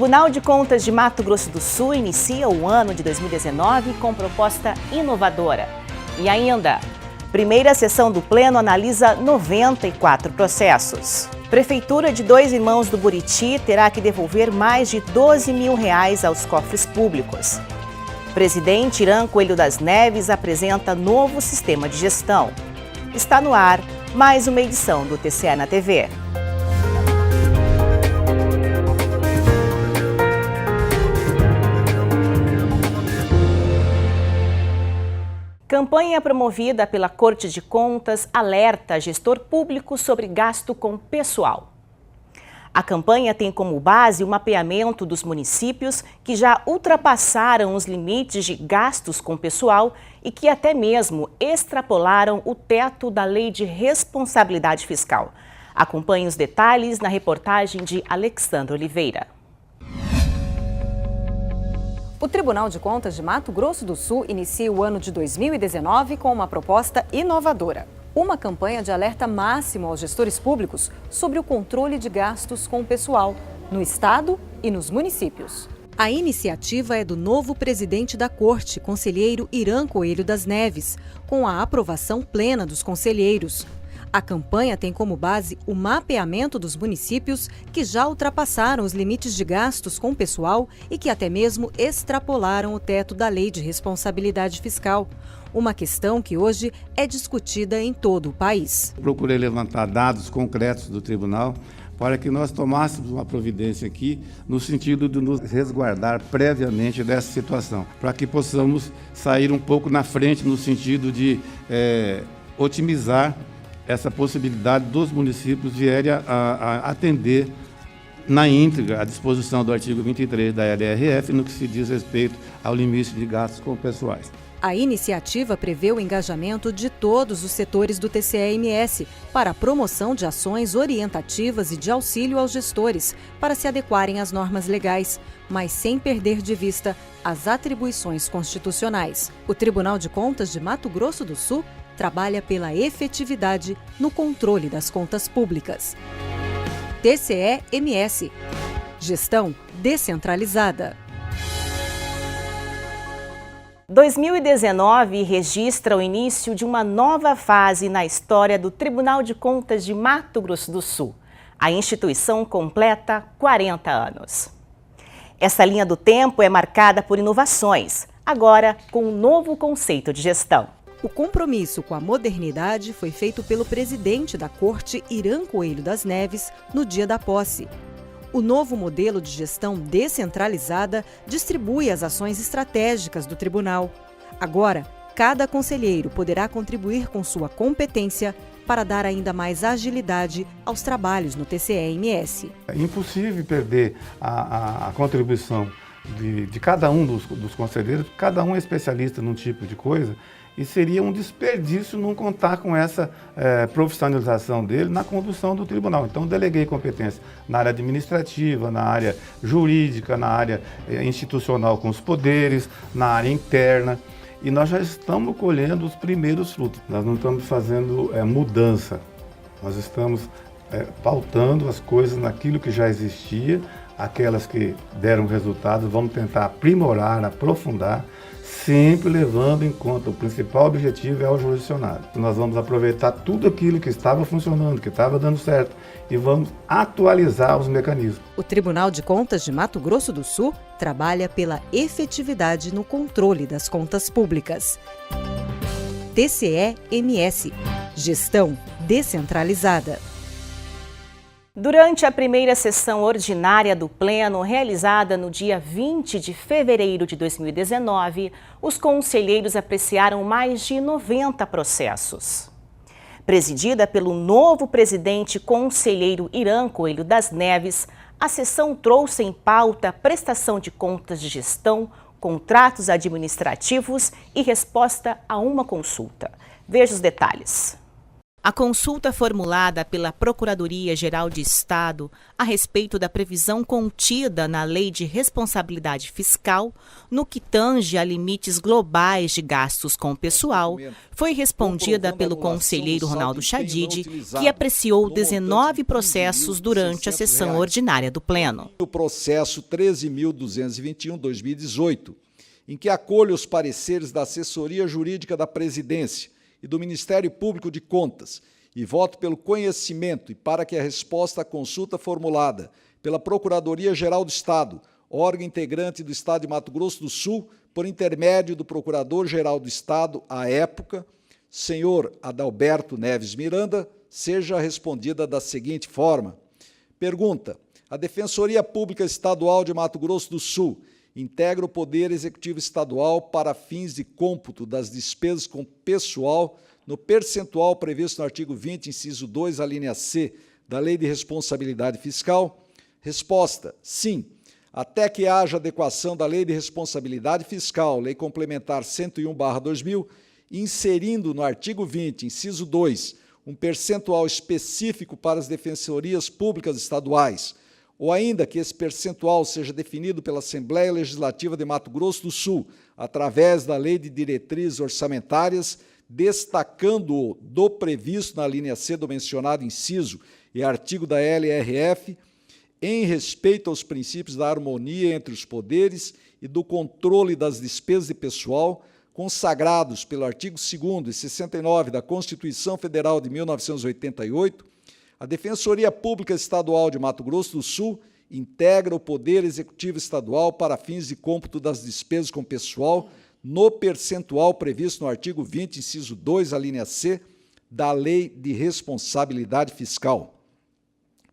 Tribunal de Contas de Mato Grosso do Sul inicia o ano de 2019 com proposta inovadora. E ainda, primeira sessão do Pleno analisa 94 processos. Prefeitura de Dois Irmãos do Buriti terá que devolver mais de R$12 mil aos cofres públicos. Presidente Irã Coelho das Neves apresenta novo sistema de gestão. Está no ar mais uma edição do TCE na TV. Campanha promovida pela Corte de Contas alerta gestor público sobre gasto com pessoal. A campanha tem como base o mapeamento dos municípios que já ultrapassaram os limites de gastos com pessoal e que até mesmo extrapolaram o teto da Lei de Responsabilidade Fiscal. Acompanhe os detalhes na reportagem de Alexandre Oliveira. O Tribunal de Contas de Mato Grosso do Sul inicia o ano de 2019 com uma proposta inovadora. Uma campanha de alerta máximo aos gestores públicos sobre o controle de gastos com o pessoal, no Estado e nos municípios. A iniciativa é do novo presidente da Corte, conselheiro Irã Coelho das Neves, com a aprovação plena dos conselheiros. A campanha tem como base o mapeamento dos municípios que já ultrapassaram os limites de gastos com o pessoal e que até mesmo extrapolaram o teto da Lei de Responsabilidade Fiscal. Uma questão que hoje é discutida em todo o país. Procurei levantar dados concretos do tribunal para que nós tomássemos uma providência aqui no sentido de nos resguardar previamente dessa situação, para que possamos sair um pouco na frente no sentido de otimizar essa possibilidade dos municípios vierem a atender na íntegra a disposição do artigo 23 da LRF no que se diz respeito ao limite de gastos com pessoais. A iniciativa prevê o engajamento de todos os setores do TCE-MS para a promoção de ações orientativas e de auxílio aos gestores para se adequarem às normas legais, mas sem perder de vista as atribuições constitucionais. O Tribunal de Contas de Mato Grosso do Sul trabalha pela efetividade no controle das contas públicas. TCE-MS. Gestão descentralizada. 2019 registra o início de uma nova fase na história do Tribunal de Contas de Mato Grosso do Sul. A instituição completa 40 anos. Essa linha do tempo é marcada por inovações, agora com um novo conceito de gestão. O compromisso com a modernidade foi feito pelo presidente da Corte, Irã Coelho das Neves, no dia da posse. O novo modelo de gestão descentralizada distribui as ações estratégicas do tribunal. Agora, cada conselheiro poderá contribuir com sua competência para dar ainda mais agilidade aos trabalhos no TCE-MS. É impossível perder a contribuição de cada um dos conselheiros, cada um é especialista num tipo de coisa, e seria um desperdício não contar com essa profissionalização dele na condução do tribunal. Então, deleguei competência na área administrativa, na área jurídica, na área institucional com os poderes, na área interna. E nós já estamos colhendo os primeiros frutos. Nós não estamos fazendo mudança, nós estamos pautando as coisas naquilo que já existia, aquelas que deram resultado, vamos tentar aprimorar, aprofundar, sempre levando em conta o principal objetivo é o jurisdicionado. Nós vamos aproveitar tudo aquilo que estava funcionando, que estava dando certo e vamos atualizar os mecanismos. O Tribunal de Contas de Mato Grosso do Sul trabalha pela efetividade no controle das contas públicas. TCE-MS. Gestão descentralizada. Durante a primeira sessão ordinária do Pleno, realizada no dia 20 de fevereiro de 2019, os conselheiros apreciaram mais de 90 processos. Presidida pelo novo presidente conselheiro Irã Coelho das Neves, a sessão trouxe em pauta prestação de contas de gestão, contratos administrativos e resposta a uma consulta. Veja os detalhes. A consulta formulada pela Procuradoria-Geral de Estado a respeito da previsão contida na Lei de Responsabilidade Fiscal, no que tange a limites globais de gastos com pessoal, foi respondida pelo conselheiro Ronaldo Chadid, que apreciou 19 processos durante a sessão ordinária do Pleno. O processo 13.221/2018, em que acolho os pareceres da Assessoria Jurídica da Presidência e do Ministério Público de Contas, e voto pelo conhecimento e para que a resposta à consulta formulada pela Procuradoria-Geral do Estado, órgão integrante do Estado de Mato Grosso do Sul, por intermédio do Procurador-Geral do Estado, à época, senhor Adalberto Neves Miranda, seja respondida da seguinte forma. Pergunta: a Defensoria Pública Estadual de Mato Grosso do Sul integra o Poder Executivo Estadual para fins de cômputo das despesas com pessoal no percentual previsto no artigo 20, inciso 2, alínea C, da Lei de Responsabilidade Fiscal? Resposta: sim, até que haja adequação da Lei de Responsabilidade Fiscal, Lei Complementar 101/2000, inserindo no artigo 20, inciso 2, um percentual específico para as defensorias públicas estaduais, ou ainda que esse percentual seja definido pela Assembleia Legislativa de Mato Grosso do Sul, através da Lei de Diretrizes Orçamentárias, destacando-o do previsto na linha C do mencionado inciso e artigo da LRF, em respeito aos princípios da harmonia entre os poderes e do controle das despesas de pessoal, consagrados pelo artigo 2º e 69 da Constituição Federal de 1988, a Defensoria Pública Estadual de Mato Grosso do Sul integra o Poder Executivo Estadual para fins de cômputo das despesas com pessoal no percentual previsto no artigo 20, inciso 2, alínea C, da Lei de Responsabilidade Fiscal.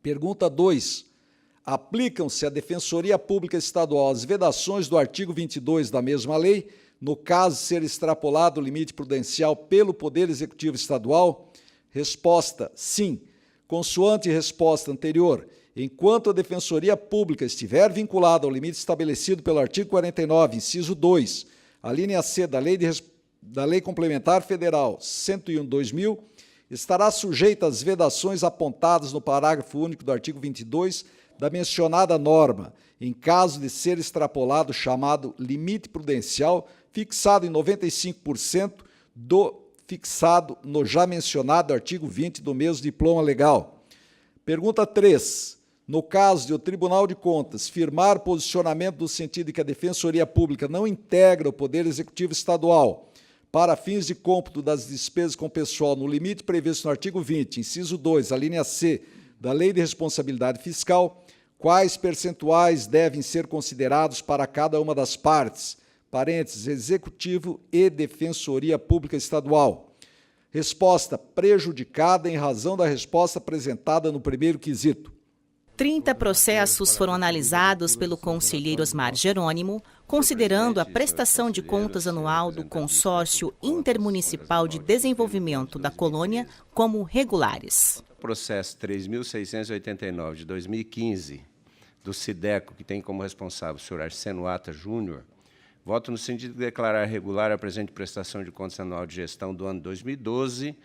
Pergunta 2. Aplicam-se à Defensoria Pública Estadual as vedações do artigo 22 da mesma lei, no caso de ser extrapolado o limite prudencial pelo Poder Executivo Estadual? Resposta: sim. Consoante resposta anterior, enquanto a Defensoria Pública estiver vinculada ao limite estabelecido pelo artigo 49, inciso 2, a linha C da Lei Complementar Federal 101/2000, estará sujeita às vedações apontadas no parágrafo único do artigo 22 da mencionada norma, em caso de ser extrapolado o chamado limite prudencial, fixado em 95% do fixado no já mencionado artigo 20 do mesmo diploma legal. Pergunta 3. No caso de o Tribunal de Contas firmar posicionamento no sentido de que a Defensoria Pública não integra o Poder Executivo Estadual para fins de cômputo das despesas com pessoal no limite previsto no artigo 20, inciso 2, a linha C, da Lei de Responsabilidade Fiscal, quais percentuais devem ser considerados para cada uma das partes? Parênteses, Executivo e Defensoria Pública Estadual. Resposta: prejudicada em razão da resposta apresentada no primeiro quesito. 30 processos foram analisados pelo conselheiro Osmar Jerônimo, considerando a prestação de contas anual do Consórcio Intermunicipal de Desenvolvimento da Colônia como regulares. Processo 3.689 de 2015, do SIDECO, que tem como responsável o senhor Arsênio Ata Júnior, voto no sentido de declarar regular a presente prestação de contas anual de gestão do ano 2012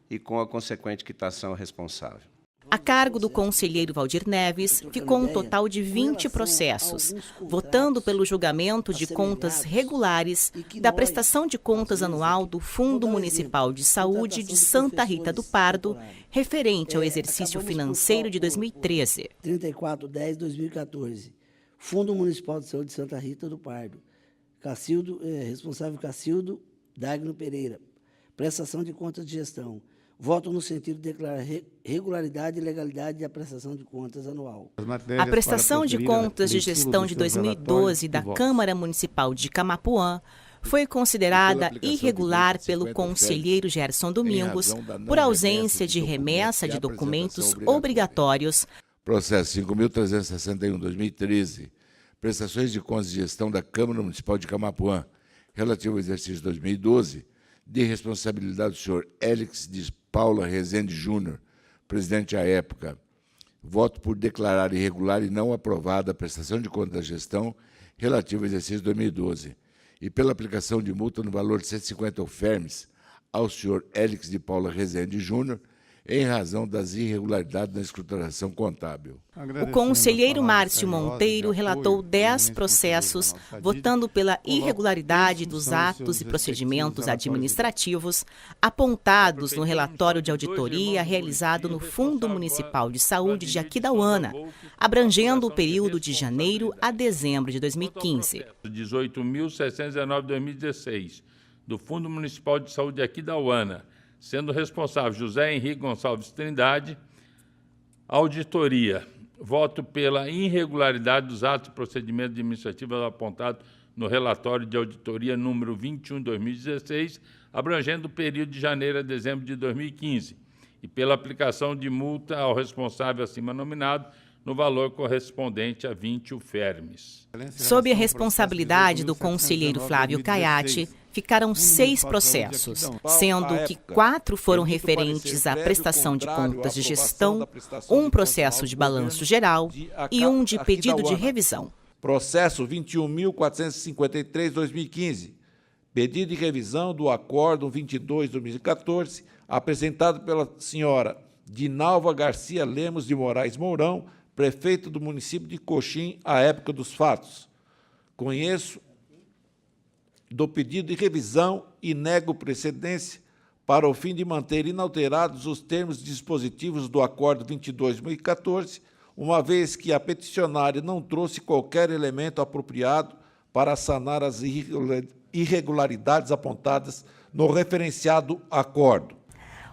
e com a consequente quitação responsável. A cargo do conselheiro Valdir Neves, ficou um total de 20 processos, votando pelo julgamento de contas regulares da prestação de contas anual do Fundo Municipal de Saúde de Santa Rita do Pardo, referente ao exercício financeiro de 2013. 34/10/2014, Fundo Municipal de Saúde de Santa Rita do Pardo. Responsável Cacildo Dagno Pereira. Prestação de contas de gestão. Voto no sentido de declarar regularidade e legalidade da prestação de contas anual. A prestação de contas de gestão de 2012 da Câmara Municipal de Camapuã foi considerada irregular pelo conselheiro Gerson Domingos por ausência de remessa de documentos obrigatórios. Processo 5.361/2013. Prestações de contas de gestão da Câmara Municipal de Camapuã, relativo ao exercício 2012, de responsabilidade do senhor Élix de Paula Rezende Júnior, presidente à época. Voto por declarar irregular e não aprovada a prestação de contas da gestão relativa ao exercício 2012 e pela aplicação de multa no valor de 150 alfermes ao senhor Élix de Paula Rezende Júnior, em razão das irregularidades na escrituração contábil. O conselheiro Márcio Monteiro relatou 10 processos, votando pela irregularidade dos atos e procedimentos administrativos apontados no relatório de auditoria realizado no Fundo Municipal de Saúde de Aquidauana, abrangendo o período de janeiro a dezembro de 2015. 18.619/2016, do Fundo Municipal de Saúde de Aquidauana, sendo responsável José Henrique Gonçalves Trindade. Auditoria. Voto pela irregularidade dos atos e procedimentos administrativos apontados no relatório de auditoria número 21/2016, abrangendo o período de janeiro a dezembro de 2015, e pela aplicação de multa ao responsável acima nominado, no valor correspondente a 20 UFERMES. Sob a responsabilidade do conselheiro Flávio Caiati, ficaram 6 processos, sendo que 4 foram referentes à prestação de contas de gestão, um processo de balanço geral e um de pedido de revisão. Processo 21.453/2015, pedido de revisão do Acórdão 22/2014, apresentado pela senhora Dinalva Garcia Lemos de Moraes Mourão, prefeito do município de Coxim, à época dos fatos. Conheço do pedido de revisão e nego precedência para o fim de manter inalterados os termos dispositivos do Acórdão 22/2014, uma vez que a peticionária não trouxe qualquer elemento apropriado para sanar as irregularidades apontadas no referenciado acórdão.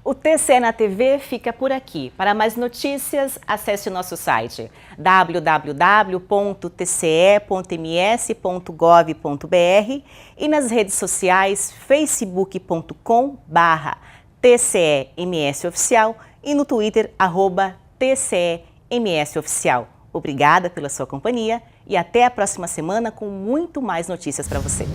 O TCE na TV fica por aqui. Para mais notícias, acesse o nosso site www.tce.ms.gov.br e nas redes sociais facebook.com/TCEMSOficial e no Twitter @TCEMSOficial. Obrigada pela sua companhia e até a próxima semana com muito mais notícias para você.